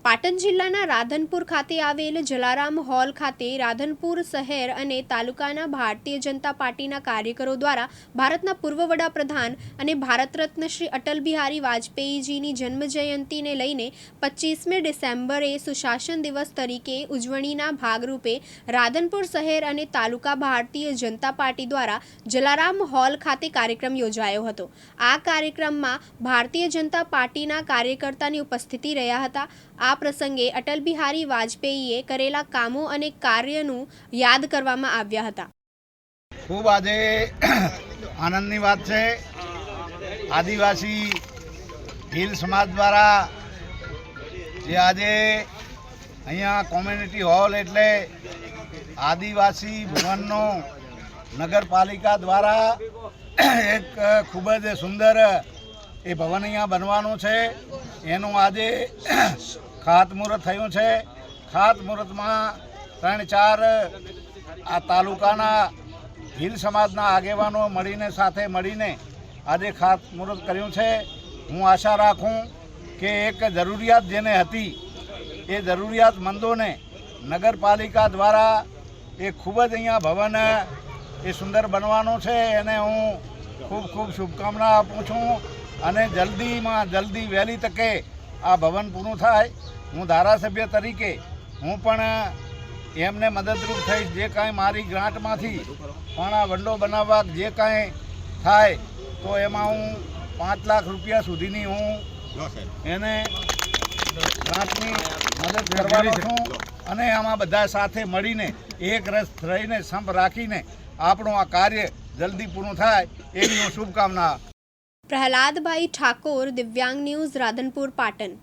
પાટણ જિલ્લાના રાધનપુર ખાતે આવેલ જલારામ હોલ ખાતે રાધનપુર શહેર અને તાલુકાના ભારતીય જનતા પાર્ટીના કાર્યકરો દ્વારા ભારતના પૂર્વ વડાપ્રધાન અને ભારત રત્ન શ્રી અટલ બિહારી વાજપેયીજીની જન્મજયંતિને લઈને 25મી ડિસેમ્બરે સુશાસન દિવસ તરીકે ઉજવણીના ભાગરૂપે રાધનપુર શહેર અને તાલુકા ભારતીય જનતા પાર્ટી દ્વારા જલારામ હોલ ખાતે કાર્યક્રમ યોજાયો હતો। આ કાર્યક્રમમાં ભારતીય જનતા પાર્ટીના કાર્યકર્તાની ઉપસ્થિતિ રહ્યા હતા। આ પ્રસંગે અટલ બિહારી વાજપેયીએ કરેલા કામો અને કાર્યનું યાદ કરવામાં આવ્યા હતા। ખૂબ આજે આનંદની વાત છે। આદિવાસી ભીલ સમાજ દ્વારા જે આજે અહીંયા કોમ્યુનિટી હોલ એટલે આદિવાસી ભવનનો નગરપાલિકા દ્વારા એક ખૂબ જ સુંદર એ ભવન અહીંયા બનવાનું છે। એનું આજે ખાતમુહૂર્ત થયું છે। ખાતમુહૂર્તમાં 3-4 આ તાલુકાના ભીલ સમાજના આગેવાનો સાથે મળીને આજે ખાતમુહૂર્ત કર્યું છે। હું આશા રાખું કે એક જરૂરિયાત જેને હતી એ જરૂરિયાતમંદોને નગરપાલિકા દ્વારા એ ખૂબ જ અહીંયા ભવન એ સુંદર બનવાનું છે। એને હું ખૂબ ખૂબ શુભકામના આપું છું અને જલ્દીમાં જલ્દી વહેલી તકે આ ભવન પૂરું થાય। હું ધારાસભ્ય તરીકે હું પણ એમને મદદરૂપ થઈશ। જે કાંઈ મારી ગ્રાન્ટમાંથી પણ આ વંડો બનાવવા જે કાંઈ થાય તો એમાં હું 5 લાખ રૂપિયા સુધીની હું એને ગ્રાન્ટની મદદ કરવાનો છું અને આમાં બધા સાથે મળીને એક રસ રહીને સંપ રાખીને આપણું આ કાર્ય જલ્દી પૂરું થાય એવી હું શુભકામના। પ્રહલાદભાઈ ઠાકોર, દિવ્યાંગ ન્યૂઝ, રાધનપુર, પાટણ।